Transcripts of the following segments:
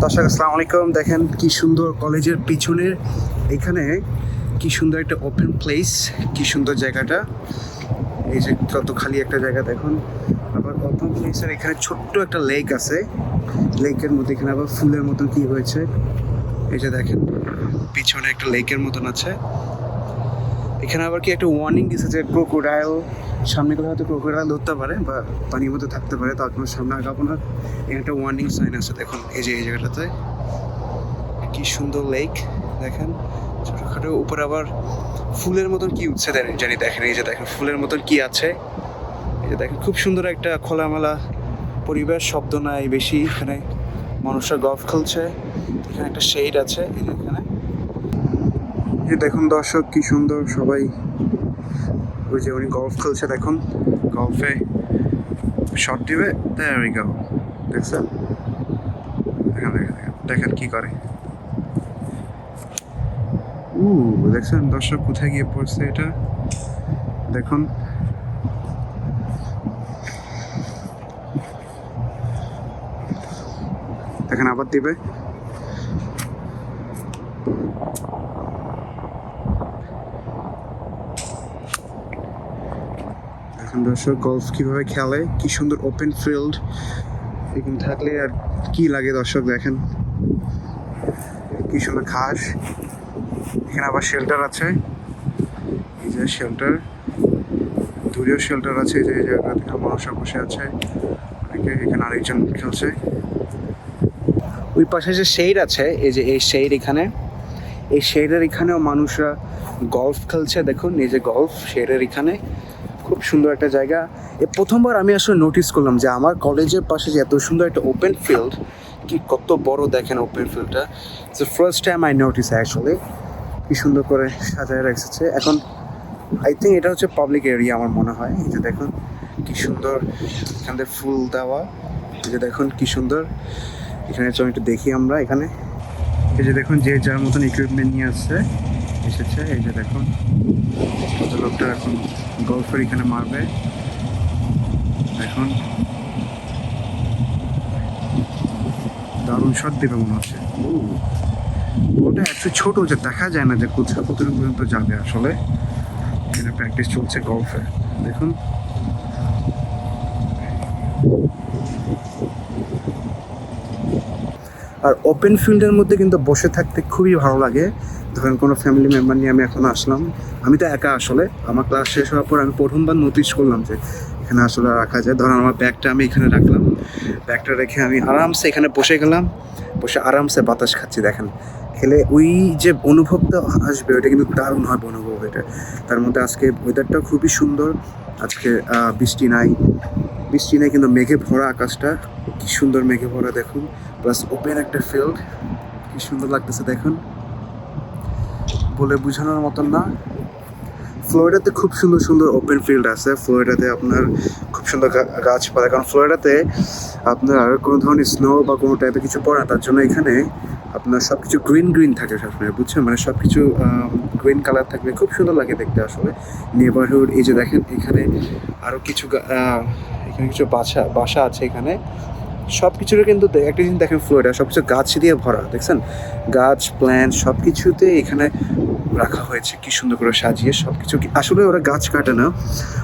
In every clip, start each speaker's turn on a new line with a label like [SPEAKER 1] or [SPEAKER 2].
[SPEAKER 1] দর্শক আসসালামু আলাইকুম। দেখেন কি সুন্দর কলেজের পিছনের এখানে কি সুন্দর একটা ওপেন প্লেস, কি সুন্দর জায়গাটা। এই যে কত খালি একটা জায়গা দেখুন। আবার ওপেন প্লেসের এখানে ছোট্ট একটা লেক আছে। লেকের মধ্যে এখানে আবার ফুলের মতন কি হয়েছে, এই যে দেখেন পিছনে একটা লেকের মতন আছে। এখানে আবার কি একটা ওয়ার্নিং দিচ্ছে যে ক্রোকোডাইল সামনে কোথাও হয়তো ক্রোকোডাইল ধরতে পারে বা পানির মধ্যে থাকতে পারে, তার কোনো সামনে আগাবো না। এখানে একটা ওয়ার্নিং সাইন আছে দেখুন, এই যে এই জায়গাটাতে কি সুন্দর লেক দেখেন। ছোটখাটো উপরে আবার ফুলের মতন কি উঠছে জানি, দেখেন এই যে দেখেন ফুলের মতন কি আছে। এই যে দেখেন খুব সুন্দর একটা খোলামেলা পরিবেশ, শব্দ নাই বেশি। এখানে মানুষরা গল্ফ খেলছে, এখানে একটা শেড আছে এই যে এখানে। এই দেখুন দর্শক কি সুন্দর সবাই, ওই যে উনি গল্ফ খেলছে দেখুন, গল্ফে শট দিবে। There we go, দেখছেন? দেখেন দেখেন দেখেন দেখেন কি করে। দেখছেন দর্শক কোথায় গিয়ে পড়ছে এটা দেখুন। দেখেন আবার দিবে। দেখেন দর্শক গলফ কিভাবে খেলে, কি সুন্দর ওপেন ফিল্ড। এখানে থাকলে আর কি লাগে দর্শক, দেখেন কি সুন্দর ঘাস। এখানে আবার শেল্টার আছে, এই যে শেল্টার, দূরেও শেল্টার আছে। এই যে এই জায়গাতে মানুষরা বসে আছে, অনেকে এখানে আরেকজন খেলছে। ওই পাশে যে শেড আছে, এই যে এই শেড, এখানে এই শেডের এখানেও মানুষরা গলফ খেলছে দেখুন। এই যে গলফ শেডের এখানে খুব সুন্দর একটা জায়গা। প্রথমবার আমি আসলে নোটিস করলাম যে আমার কলেজের পাশে যে এত সুন্দর একটা ওপেন ফিল্ড, কি কত বড় দেখেন ওপেন ফিল্ডটা। So first time I notice actually কি সুন্দর করে সাজায় রেখেছে। এখন আই থিঙ্ক এটা হচ্ছে পাবলিক এরিয়া আমার মনে হয়। এই যে দেখুন কি সুন্দর এখান থেকে ফুল দেওয়া, এই যে দেখুন কি সুন্দর। এখানে চল একটু দেখি আমরা এখানে। এই যে দেখুন যে যার মতন ইকুইপমেন্ট নিয়ে আসছে এসেছে। এই যে দেখুন কত লোকটা এখন গল্ফের এখানে মারবে দেখুন। দারুণ শট দেবে মনে হচ্ছে। ওটা এত ছোট যে দেখা যায় না যে কোথাও কতটুকু পর্যন্ত যাবে আসলে। এখানে প্র্যাকটিস চলছে গল্ফে দেখুন। আর ওপেন ফিল্ডের মধ্যে কিন্তু বসে থাকতে খুবই ভালো লাগে। ধরেন কোনো ফ্যামিলি মেম্বার নিয়ে আমি এখন আসলাম, আমি তো একা আসলে। আমার ক্লাস শেষ হওয়ার পর আমি প্রথমবার নোটিস করলাম যে এখানে আসলে রাখা যায়। ধরেন আমার ব্যাগটা আমি এখানে রাখলাম, ব্যাগটা রেখে আমি আরামসে এখানে বসে গেলাম, বসে আরামসে বাতাস খাচ্ছি দেখেন। খেলে ওই যে অনুভবটা আসবে ওইটা কিন্তু দারুণ হবে অনুভব এটা। তার মধ্যে আজকে ওয়েদারটা খুবই সুন্দর। আজকে বৃষ্টি নাই, বৃষ্টি নেই কিন্তু মেঘে ভরা আকাশটা, কি সুন্দর মেঘে ভরা দেখুন। প্লাস ওপেন একটা ফিল্ড, কি সুন্দর লাগতেছে দেখুন, বলে বোঝানোর মতন না। ফ্লোরিডাতে খুব সুন্দর সুন্দর ওপেন ফিল্ড আছে। ফ্লোরিডাতে আপনার খুব সুন্দর গাছপালা, কারণ ফ্লোরিডাতে আপনার কোনো ধরনের স্নো বা কোনো টাইপের কিছু পড়ে না, তার জন্য এখানে আপনার সব কিছু গ্রিন গ্রিন থাকে সবসময়, বুঝছেন? মানে সব কিছু গ্রিন কালার থাকলে খুব সুন্দর লাগে দেখতে আসলে নেবারহুড। এই যে দেখেন এখানে আরও কিছু এখানে কিছু বাসা আছে এখানে। সব কিছুর কিন্তু একটা জিনিস দেখেন, ফ্লোরিডা সব কিছু গাছ দিয়ে ভরা, দেখছেন? গাছ প্ল্যান্ট সব কিছুতে এখানে রাখা হয়েছে কি সুন্দর করে সাজিয়ে। সব কিছু আসলে ওরা গাছ কাটে না,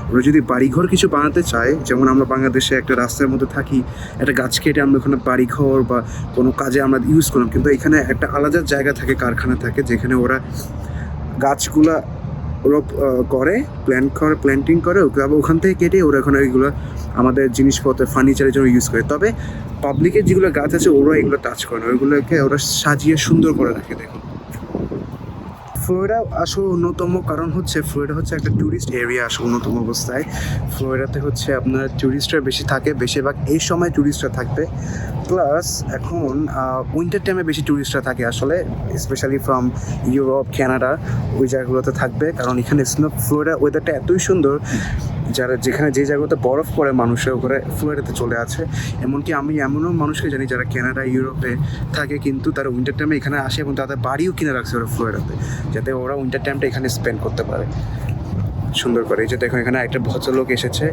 [SPEAKER 1] ওরা যদি বাড়িঘর কিছু বানাতে চায়, যেমন আমরা বাংলাদেশে একটা রাস্তার মধ্যে থাকি, একটা গাছ কেটে আমরা ওখানে বাড়িঘর বা কোনো কাজে আমরা ইউজ করলাম, কিন্তু এখানে একটা আলাদা জায়গা থাকে, কারখানা থাকে, যেখানে ওরা গাছগুলা রোপ করে, প্ল্যান্টিং করে, আবার ওখান থেকে কেটে ওরা ওখানে ওইগুলো আমাদের জিনিসপত্র ফার্নিচারের জন্য ইউজ করে। তবে পাবলিকের যেগুলো গাছ আছে ওরা এগুলো টাচ করে না, ওইগুলোকে ওরা সাজিয়ে সুন্দর করে রাখে দেখুন। ফ্লোরিডা আসলে অন্যতম কারণ হচ্ছে ফ্লোরিডা হচ্ছে একটা ট্যুরিস্ট এরিয়া আসলে অন্যতম অবস্থায়। ফ্লোরিডাতে হচ্ছে আপনার ট্যুরিস্টরা বেশি থাকে, বেশিরভাগ এই সময় ট্যুরিস্টরা থাকবে। প্লাস এখন উইন্টার টাইমে বেশি ট্যুরিস্টরা থাকে আসলে, স্পেশালি ফ্রম ইউরোপ, কানাডা, ওই জায়গাগুলোতে থাকবে। কারণ এখানে ফ্লোরিডা ওয়েদারটা এতই সুন্দর, যেখানে যে জায়গাতে বরফ পড়ে মানুষের উপরে ফ্লোরিডাতে চলে আছে। এমনকি আমি এমনও মানুষকে জানি যারা কানাডা, ইউরোপে থাকে, কিন্তু তারা উইন্টার টাইমে এখানে আসে এবং তাদের বাড়িও কিনে রাখছে ওরা ফ্লোরিডাতে, যাতে ওরা উইন্টার টাইমটা এখানে স্পেন্ড করতে পারে সুন্দর করে। এই যে দেখো এখানে একটা ভদ্রলোক এসেছে,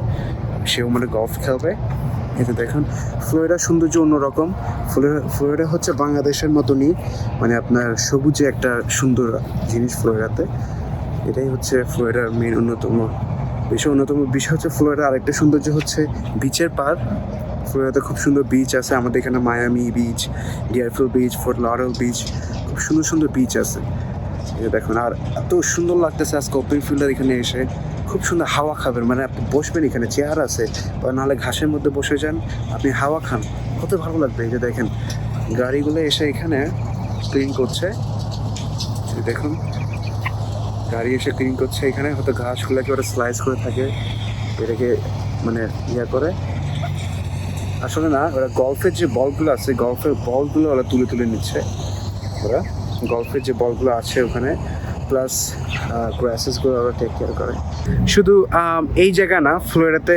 [SPEAKER 1] সেও মানে গল্ফ খেলবে। এটা দেখুন ফ্লোরিডার সৌন্দর্য অন্যরকম। ফ্লোরিডা হচ্ছে বাংলাদেশের মতনই, মানে আপনার সবুজে একটা সুন্দর জিনিস ফ্লোরিডাতে। এটাই হচ্ছে ফ্লোরিডার মেন অন্যতম বিষয় হচ্ছে ফ্লোরিডার আরেকটা সৌন্দর্য হচ্ছে বিচের পার। ফ্লোরিডাতে খুব সুন্দর বিচ আছে, আমাদের এখানে Miami beach, Deerfield beach, Fort Lauderdale beach, খুব সুন্দর সুন্দর বিচ আছে। এটা দেখুন, আর এত সুন্দর লাগতেছে আজকে ওপেন ফিল্ডের এখানে এসে। খুব সুন্দর হাওয়া খাবেন, মানে আপনি বসবেন এখানে, চেয়ার আছে, বা নাহলে ঘাসের মধ্যে বসে যান, আপনি হাওয়া খান, কত ভালো লাগবে। এই যে দেখেন গাড়িগুলো এসে এখানে ক্লিন করছে, দেখুন গাড়ি এসে ক্লিন করছে এখানে, হয়তো ঘাসগুলোকে ওরা স্লাইস করে থাকে, এটাকে মানে করে। আসলে না, ওরা গল্ফের যে বলগুলো আছে, গল্ফের বলগুলো ওরা তুলে তুলে নিচ্ছে, ওরা গল্ফের যে বলগুলো আছে ওখানে, প্লাস গ্রাসেসগুলো ওরা টেক কেয়ার করে। শুধু এই জায়গা না, ফ্লোরিডাতে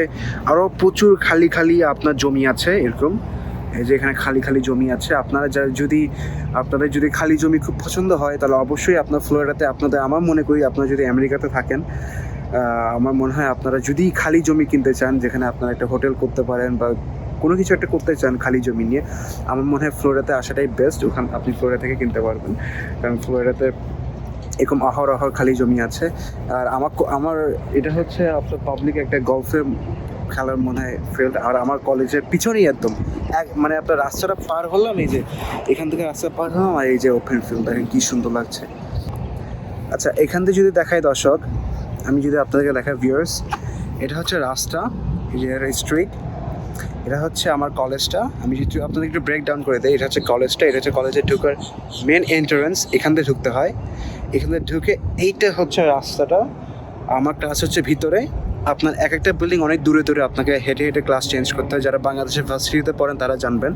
[SPEAKER 1] আরও প্রচুর খালি খালি আপনার জমি আছে এরকম। এই যে এখানে খালি খালি জমি আছে, আপনারা আপনাদের যদি খালি জমি খুব পছন্দ হয় তাহলে অবশ্যই আপনার ফ্লোরিডাতে আমার মনে করি আপনারা যদি আমেরিকাতে থাকেন, আমার মনে হয় আপনারা যদি খালি জমি কিনতে চান, যেখানে আপনারা একটা হোটেল করতে পারেন বা কোনো কিছু একটা করতে চান খালি জমি নিয়ে, আমার মনে হয় ফ্লোরিডাতে আসাটাই বেস্ট। ওখানে আপনি ফ্লোরিডা থেকে কিনতে পারবেন, কারণ ফ্লোরিডাতে এরকম অহরহ খালি জমি আছে। আর আমার এটা হচ্ছে আপনার পাবলিক একটা গল্ফের খেলার মনে হয় ফিল্ড, আর আমার কলেজের পিছনেই একদম মানে আপনার রাস্তাটা পার হলাম, এই যে এখান থেকে রাস্তা পার হলাম, আর এই যে ওপেন ফিল্ড দেখেন কী সুন্দর লাগছে। আচ্ছা, এখান থেকে যদি দেখাই দর্শক, আমি যদি আপনাদেরকে দেখাই ভিউয়ার্স, এটা হচ্ছে রাস্তা, এই যে স্ট্রিট, এটা হচ্ছে আমার কলেজটা। আমি যদি আপনাদের একটু ব্রেক ডাউন করে দিই, এটা হচ্ছে কলেজটা, এটা হচ্ছে কলেজে ঢোকার মেন এন্ট্রান্স, এখান থেকে ঢুকতে হয়। এখান থেকে ঢুকে এইটা হচ্ছে রাস্তাটা, আমার ক্লাস হচ্ছে ভিতরে। আপনার এক একটা বিল্ডিং অনেক দূরে দূরে, আপনাকে হেঁটে হেঁটে ক্লাস চেঞ্জ করতে হয়। যারা বাংলাদেশের ভার্সিটিতে পড়েন তারা জানবেন।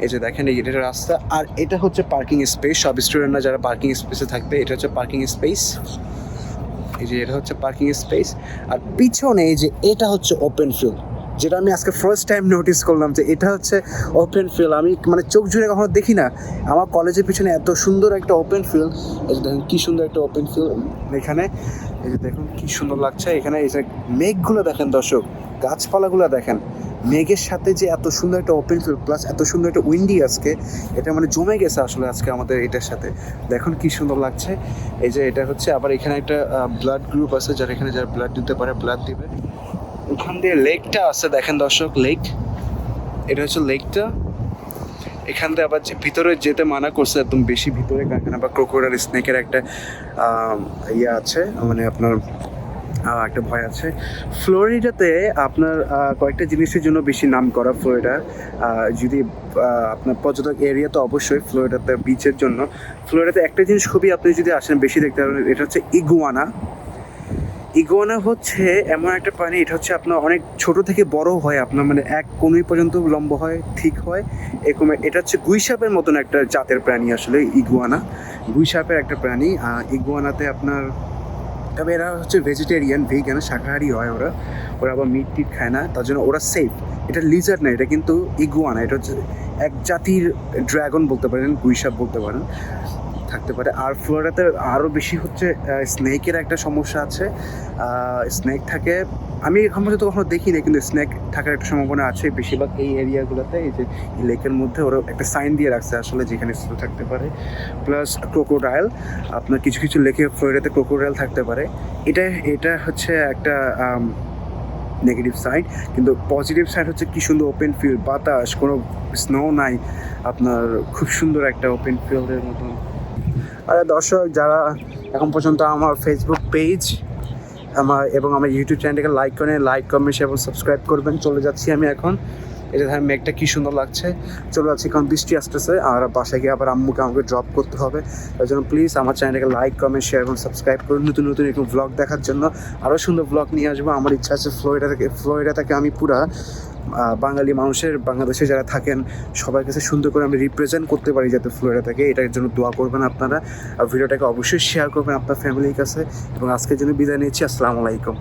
[SPEAKER 1] এই যে দেখেন, এই এটা রাস্তা, আর এটা হচ্ছে পার্কিং স্পেস। সব স্টুডেন্টরা যারা পার্কিং স্পেসে থাকবে, এটা হচ্ছে পার্কিং স্পেস। এই যে এটা হচ্ছে পার্কিং স্পেস, আর পিছনে এই যে এটা হচ্ছে ওপেন ফিল্ড, যেটা আমি আজকে ফার্স্ট টাইম নোটিস করলাম যে এটা হচ্ছে ওপেন ফিল্ড। আমি মানে চোখ জুড়ে কখনো দেখি না, আমার কলেজের পিছনে এত সুন্দর একটা ওপেন ফিল্ড। এই যে দেখুন কী সুন্দর একটা ওপেন ফিল্ড এখানে, এই যে দেখুন কী সুন্দর লাগছে এখানে। এই যে মেঘগুলো দেখেন দর্শক, গাছপালাগুলো দেখেন, মেঘের সাথে যে এত সুন্দর একটা ওপেন ফিল্ড, প্লাস এত সুন্দর একটা উইন্ডি আজকে, এটা মানে জমে গেছে আসলে আজকে আমাদের এটার সাথে। দেখুন কী সুন্দর লাগছে। এই যে এটা হচ্ছে আবার এখানে একটা ব্লাড গ্রুপ আছে, যারা এখানে যারা ব্লাড দিতে পারে ব্লাড দিবে। ওখান দিয়ে লেকটা আছে, দেখেন দর্শক লেক, এটা হচ্ছে লেকটা। এখান থেকে আবার যে ভিতরে যেতে মানা করছে একদম বেশি ভিতরে, কারণ আবার ক্রোকোডাইল স্নেকের একটা ইয়ে আছে, মানে আপনার একটা ভয় আছে। ফ্লোরিডাতে আপনার কয়েকটা জিনিসের জন্য বেশি নাম করা ফ্লোরিডা। যদি আপনার পর্যটক এরিয়া তো অবশ্যই ফ্লোরিডাতে বিচের জন্য। ফ্লোরিডাতে একটা জিনিস খুবই আপনি যদি আসেন বেশি দেখতে পারবেন, এটা হচ্ছে ইগুয়ানা। ইগুয়ানা হচ্ছে এমন একটা প্রাণী, এটা হচ্ছে আপনার অনেক ছোট থেকে বড় হয়, আপনার মানে এক কনুই পর্যন্ত লম্বা হয়, ঠিক হয় এরকম। এটা হচ্ছে গুইসাপের মতন একটা জাতের প্রাণী আসলে ইগুয়ানা, গুইসাপের একটা প্রাণী। ইগুয়ানাতে আপনার, তবে এরা হচ্ছে ভেজিটেরিয়ান, ভেগান, শাকাহারি হয় ওরা আবার মিট টিট খায় না, তার জন্য ওরা সেফ। এটা লিজার্ড না, এটা কিন্তু ইগুয়ানা, এটা হচ্ছে এক জাতির ড্রাগন বলতে পারেন, গুইসাপ বলতে পারেন, থাকতে পারে। আর ফ্লোরিডাতে আরও বেশি হচ্ছে স্নেকের একটা সমস্যা আছে, স্নেক থাকে। আমি এখন পর্যন্ত কখনো দেখি না, কিন্তু স্নেক থাকার একটা সম্ভাবনা আছে বেশিরভাগ এই এরিয়াগুলোতে। এই যে লেকের মধ্যে ওরা একটা সাইন দিয়ে রাখছে আসলে যেখানে স্নো থাকতে পারে। প্লাস ক্রোকোডাইল, আপনার কিছু কিছু লেকে ফ্লোরিডাতে ক্রোকোডাইল থাকতে পারে। এটা হচ্ছে একটা নেগেটিভ সাইড, কিন্তু পজিটিভ সাইড হচ্ছে কি সুন্দর ওপেন ফিল্ড, বাতাস, কোনো স্নো নাই, আপনার খুব সুন্দর একটা ওপেন ফিল্ডের মতন। আর দর্শক যারা এখন পর্যন্ত আমার ফেসবুক পেজ এবং আমার ইউটিউব চ্যানেলটাকে লাইক কমেন্ট এবং সাবস্ক্রাইব করবেন। চলে যাচ্ছি আমি এখন, এটা দেখেন মেঘটা কী সুন্দর লাগছে। চলে যাচ্ছি, কারণ বৃষ্টি আসতেছে, আর বাসায় গিয়ে আবার আম্মুকে আমাকে ড্রপ করতে হবে। তার জন্য প্লিজ আমার চ্যানেলটাকে লাইক কমেন্ট শেয়ার এবং সাবস্ক্রাইব করুন। নতুন নতুন এরকম ভ্লগ দেখার জন্য আরও সুন্দর ভ্লগ নিয়ে আসবো। আমার ইচ্ছা আছে ফ্লোরিডাটাকে আমি পুরা বাঙালি মানুষের, বাংলাদেশে যারা থাকেন সবার কাছে সুন্দর করে আমি রিপ্রেজেন্ট করতে পারি, যাতে ফ্লোরিডাটাকে। এটার জন্য দোয়া করবেন আপনারা, আর ভিডিওটাকে অবশ্যই শেয়ার করবেন আপনার ফ্যামিলির কাছে। এবং আজকের জন্য বিদায় নিচ্ছি, আসসালামু আলাইকুম।